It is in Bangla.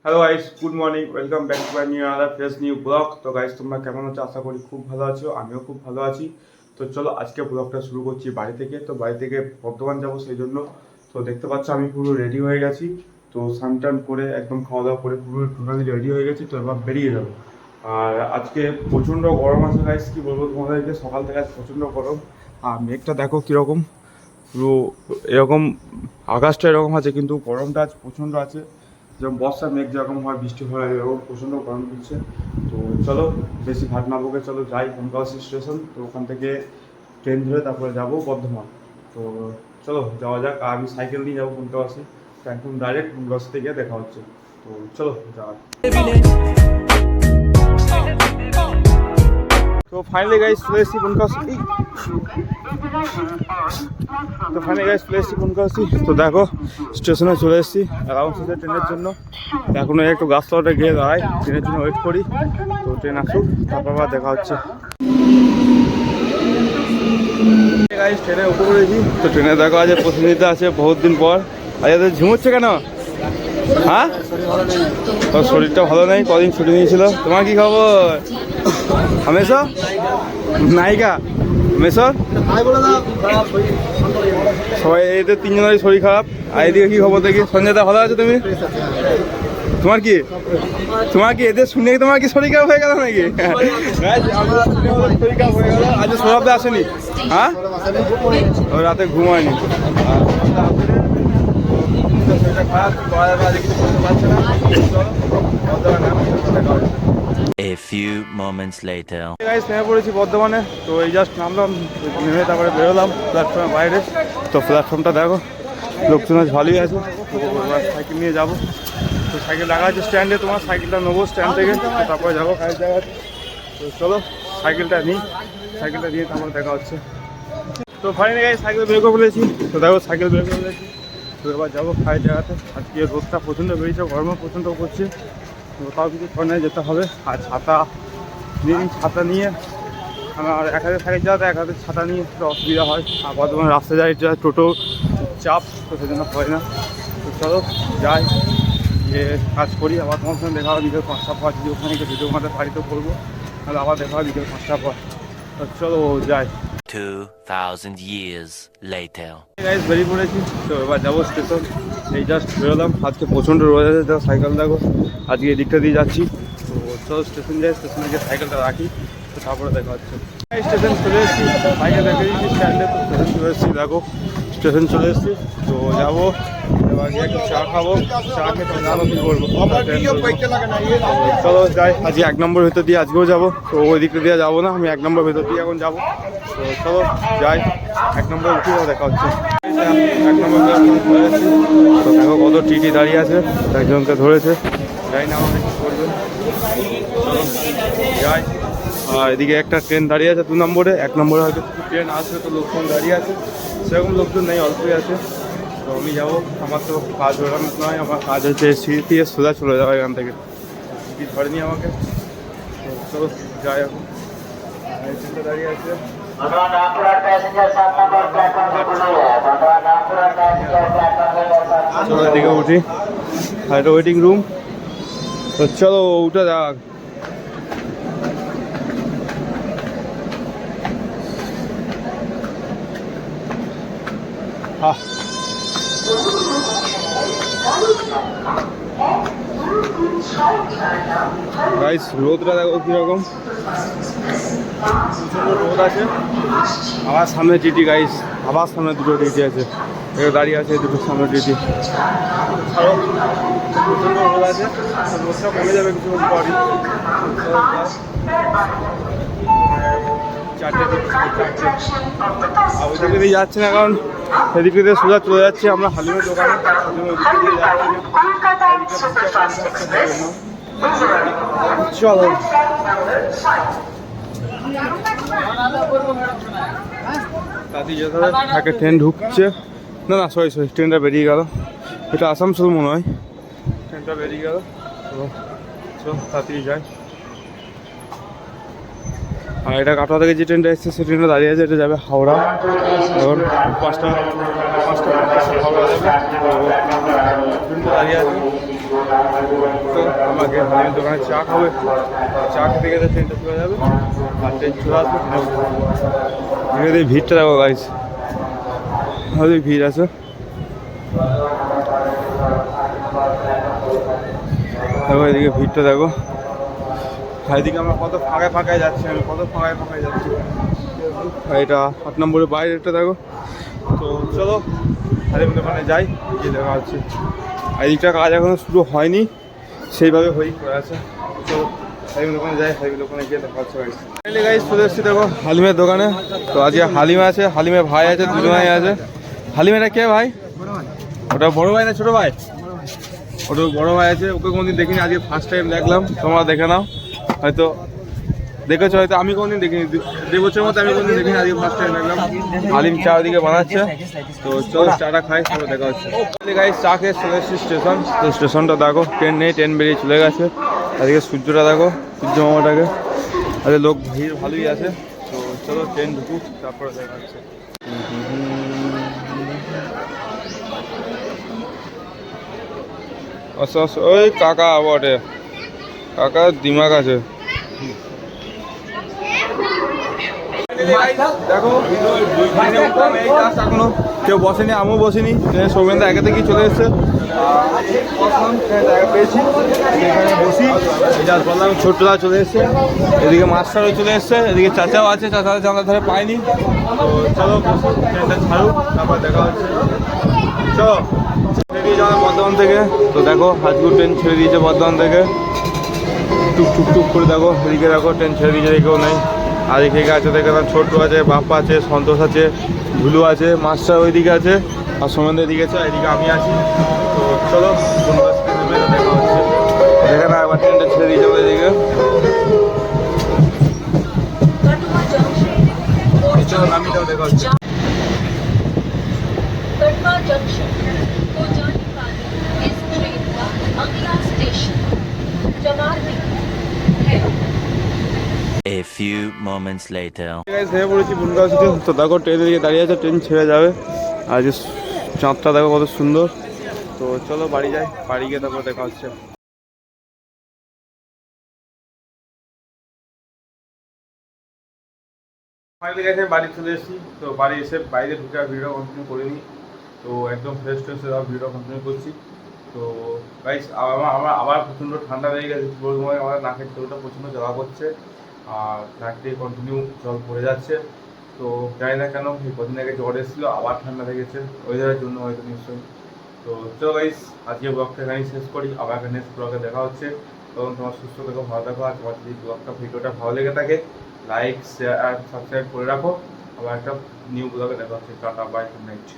Hello guys, good morning, welcome back to my new other fresh new blog. তো গাইস, তোমরা কেমন আছো? আশা করি খুব ভালো আছো, আমিও খুব ভালো আছি। তো চলো আজকে ব্লগটা শুরু করছি বাড়ি থেকে। তো বাড়ি থেকে বর্ধমান যাবো, সেই জন্য তো দেখতে পাচ্ছ আমি পুরো রেডি হয়ে গেছি। তো স্নান টান করে একদম খাওয়া দাওয়া করে পুরো টোটালি রেডি হয়ে গেছি। তো এবার বেরিয়ে যাবো। আর আজকে প্রচণ্ড গরম আছে গাইস, কি বলবো তোমাদেরকে, সকাল থেকে আজ প্রচণ্ড গরম। আর মেঘটা দেখো কীরকম, পুরো এরকম আকাশটা এরকম আছে, কিন্তু গরমটা আজ প্রচণ্ড আছে। যেমন বর্ষা মেঘ যেরকম হয়, বৃষ্টি হয়, এরকম প্রচণ্ড গরম দিচ্ছে। তো চলো বেশি ভাট না বকে চলো যাই বনগাঁওসি স্টেশন। তো ওখান থেকে ট্রেন ধরে তারপরে যাবো বর্ধমান। তো চলো যাওয়া যাক। আর আমি সাইকেল নিয়ে যাবো বনগাঁওসি, তো একদম ডাইরেক্ট বনগাঁওসি থেকে দেখা হচ্ছে। তো চলো যাওয়া। তো ফাইনালি গাইস চলে এসেছি বনগাঁওসি। তো দেখো স্টেশনে চলে এসেছি অ্যারাউন্ড ট্রেনের জন্য। এখন একটু গাছ তলাটা গিয়ে দাঁড়াই, ট্রেনের জন্য ওয়েট করি। তো ট্রেন আসুক, তারপর আবার দেখা হচ্ছে। ট্রেনে উঠে পড়েছি। তো ট্রেনে দেখো আজ প্রতিনিধিত্ব আছে বহুত দিন পর। আজ ঝিমুচ্ছে কেন? হ্যাঁ, তোর শরীরটা ভালো নেই, কদিন ছুটি নিয়েছিল। তোমার কি খবর? হামেশা নায়িকা মেসর সবাই, এদের তিনজনেরই শরীর খারাপ। আর এদিকে কি খবর দেখি? সঞ্জয়দা ভালো আছো তুমি? তোমার কি এদের শুনে তোমার কি শরীর খারাপ হয়ে গেল নাকি? শরীর খারাপ হয়ে গেল। আজ সৌরভদা আসেনি? হ্যাঁ, ওই রাতে ঘুমায়নি। A few moments later. Guys, নেমে পড়েছি বর্ধমানে। তো এই জাস্ট নামলাম, নেমে তারপরে বেরোলাম প্ল্যাটফর্মের বাইরে। তো প্ল্যাটফর্মটা দেখো, লোকজন আজ ভালোই আছে। তো এবার সাইকেল নিয়ে যাবো। তো সাইকেল রাখা আছে স্ট্যান্ডে, তোমার সাইকেলটা নেবো স্ট্যান্ড থেকে। তো তারপরে যাবো কাজের জায়গায়। তো চলো সাইকেলটা নিই, সাইকেলটা নিয়ে তারপরে দেখা হচ্ছে। তো ফাইনালি গাইস সাইকেল বের করে ফেলেছি। তো দেখো সাইকেল বের করে ফেলেছি। তো এবার যাবো কাজের জায়গাতে। আজকে রোদটা প্রচণ্ড বেরিয়েছে, গরমও প্রচণ্ড করছে। তো তাও কিছু ফোনে যেতে হবে। আর ছাতা নিয়ে আমার এক হাতে সাইকেল যাওয়াতে, এক হাতে ছাতা নিয়ে একটু অসুবিধা হয়। আর বর্তমানে রাস্তায় যাই, টোটো চাপ, তো সেজন্য হয় না। তো চলো যাই, গিয়ে কাজ করি। আবার তোমার সঙ্গে দেখা হবে বিকেল 5টা পর। যদি ওখানে গিয়ে ভিডিও আমাদের বাড়িতে করবো, তাহলে আবার দেখা হবে বিকেল 5টা পর। তো চলো যাই। 2000 years later. গাইস বেরিয়ে পড়েছি। তো এবার যাবো স্টেশন। এই জাস্ট বেরোলাম। আজকে প্রচণ্ড রোদ আছে, দেখো সাইকেল দেখো। আজকে এই দিকটা দিয়ে যাচ্ছি। তো চলো স্টেশন যাই, স্টেশনে গিয়ে সাইকেলটা রাখি। তো তারপরে দেখা হচ্ছে। স্টেশন চলে এসেছি, সাইকেল রেখে দিয়েছি স্ট্যান্ডে। তো স্টেশন চলে এসেছি, দেখো স্টেশন চলে এসেছি। তো যাবো, এবার গিয়ে একটু চা খাবো। চা খেয়ে জানো কী করবো। চলো যাই। আজকে 1 নম্বর ভেতর দিয়ে আজকেও যাবো। তো ওই দিকটা দিয়ে যাবো না, আমি 1 নম্বর ভেতর দিয়ে এখন যাবো। তো চলো যাই, 1 নম্বর উঠে দেখা হচ্ছে। 1 নম্বর চলে এসেছি। তো দেখো কত টিটি দাঁড়িয়ে আছে, একজনকে ধরেছে, যাই না আমাকে কী করবে। চলো যাই। আর এদিকে একটা ট্রেন দাঁড়িয়ে আছে 2 নম্বরে। 1 নম্বরে হয়তো ট্রেন আসবে, তো লোকজন দাঁড়িয়ে আছে। সেরকম লোকজন নেই, অল্পই আছে। তো আমি যাবো, আমার তো কাজ ওরকম নয়। আমার কাজ হচ্ছে সিটি সোজা চলে যাওয়া এখান থেকে, সিটি ধরেনি আমাকে। তো চলো যাই এখন। ট্রেনটা দাঁড়িয়ে আছে। চলো এদিকে উঠি, আর এটা ওয়েটিং রুম। তো চলো উঠে যাক। গাইস রোদটা দেখো কীরকম, প্রচণ্ড রোদ আছে। আবার সামনে টিটি গাইস, আবার সামনে দুটো টিটি আছে, এখানে দাঁড়িয়ে আছে দুটো সামনে টিটি। ছাড়ো, প্রচণ্ড রোদ আছে, রোদটা কমে যাবে কিছুক্ষণ পরই। চারটে আর ওইদিকে দিয়ে যাচ্ছে না, কারণ সেদিকে দিয়ে সোজা চলে যাচ্ছে আমরা হালিমের দোকানে। চলো তাড়াতাড়ি যেতে হবে, থাকে ট্রেন ঢুকছে। না না সরি, ট্রেনটা বেরিয়ে গেল। এটা আসানসোল মনে হয়, ট্রেনটা বেরিয়ে গেল। তো চল তাড়াতাড়ি যাই। আর এটা কাটোয়া থেকে যে ট্রেনটা এসছে সেই ট্রেনটা দাঁড়িয়ে আছে, এটা যাবে হাওড়া। এখন 5টা হাওড়া যাবে। ট্রেনটা দাঁড়িয়ে আছে, তো আমাকে হালিমের দোকানে চা খাবে, চা খেতে খেতে ট্রেনটা চলে যাবে আর ট্রেন চলে আসবে। এখানে ভিড়টা দেখো গাইস, ভালোই ভিড় আছে। দেখো এদিকে ভিড়টা দেখো, এদিকে আমরা কত ফাঁকায় ফাঁকায় যাচ্ছি, আমি কত ফাঁকায় ফাঁকায় যাচ্ছি। এটা 8 নম্বরের বাইরেটা দেখো। তো চলো হালিম দোকানে যাই, গিয়ে দেখা হচ্ছে। এদিকটা কাজ এখনো শুরু হয়নি, সেইভাবে হয়েই করে আছে। তো হালিম দোকানে যাই, হালিম দোকানে গিয়ে দেখা হচ্ছে। গাইস চলে এসেছি দেখো হালিমের দোকানে। তো আজকে হালিম আছে, হালিমের ভাই আছে, দুজনাই আছে। হালিমের কে ভাই? ওটা বড় ভাই না ছোট ভাই? ওটা বড় ভাই আছে, ওকে কোনোদিন দেখিনি, আজকে ফার্স্ট টাইম দেখলাম। তোমরা দেখে নাও, হয়তো দেখেছো, হয়তো আমি কোনোদিন দেখিনি, 2 বছরের মতো আমি কোনোদিন দেখিনি, আজকে ফার্স্ট টাইম দেখলাম। হালিম চা ওদিকে বানাচ্ছে। তো চলো চাটা খাই, তারপর দেখা হচ্ছে। গাইস চা খেয়ে চলে এসেছি স্টেশন। তো স্টেশনটা দেখো, ট্রেন নেই, ট্রেন বেরিয়ে চলে গেছে। আজকে সূর্যটা দেখো, সূর্য মামাটাকে। আজকে লোক ভিড় ভালোই আছে। তো চলো ট্রেন ঢুকুক, তারপরে দেখা হচ্ছে। ওই কাকা বটে, কাকা দিমাগ আছে। দেখো এখনো কেউ বসেনি, আমিও বসিনি, সৌমেনদা আগে থেকেই চলে এসছে। পেয়েছি এখানে বসি, জাস্ট বললাম ছোট্টদা চলে এসছে, এদিকে মাস্টারও চলে এসছে, এদিকে চাচাও আছে, চাচা জানলার ধারে পাইনি। তো চলো ট্রেনটা ছাড়ুক, তারপর দেখা হচ্ছে। চলো ছেড়ে দিয়েছে আমাদের বর্ধমান থেকে। তো দেখো হাজপুর ট্রেন ছেড়ে দিয়েছে বর্ধমান থেকে, টুক টুক টুক করে দেখো, এদিকে দেখো ট্রেন ছেড়ে দিয়েছে, কেউ নেই। আর এদিকে আছে দেখে ছোট্ট আছে, বাপ্পা আছে, সন্তোষ আছে, ধুলু আছে, মাস্টার ওইদিকে আছে, আর সোমেনদের এদিকে আছে, এদিকে আমি আছি। তো চলো দেখা হচ্ছে। দেখে না একবার ট্রেনটা ছেড়ে দিয়ে যাবো এদিকে। চলো নামিয়ে যাবো, দেখা হচ্ছে। कटवा जंक्शन को जाने वाली इस ट्रेन का अगला स्टेशन जमालपुर है। A few moments later. ভেবে পড়েছি বুনগাঁও সিটি। তো দেখো ট্রেনের দিকে দাঁড়িয়ে আছে, ট্রেন ছেড়ে যাবে। আর যে চাঁদটা দেখো কত সুন্দর। তো চলো বাড়ি যাই, বাড়ি গিয়ে তারপর দেখা হচ্ছে। ফাইনালি গেছে, বাড়ি চলে এসেছি। তো বাড়ি এসে বাইরে ঢুকে আর ভিডিও কন্টিনিউ করিনি। তো একদম ফ্রেশ ট্রেশ ভিডিও কন্টিনিউ করছি। তো গাইস আমার আবার প্রচণ্ড ঠান্ডা লেগে গেছে, তোমার আমার নাকের জলটা প্রচণ্ড জ্বালা করছে, আর নাক থেকে কন্টিনিউ জল পড়ে যাচ্ছে। তো জানি না কেন, এই কদিন আগে জ্বর এসেছিলো, আবার ঠান্ডা লেগেছে, ওয়েদারের জন্য হয়তো নিশ্চয়ই। তো চলো গাইস আজকে ব্লগটা এখানেই শেষ করি, আবার নেক্সট ব্লগে দেখা হচ্ছে। তখন তোমার সুস্থ থেকো, ভালো থাকো। আর তোমার যদি ব্লগটা ভিডিওটা ভালো লেগে থাকে লাইক শেয়ার আর সাবস্ক্রাইব করে রাখো। আবার একটা নিউ ব্লগে দেখা হচ্ছে। Tata bye, good night.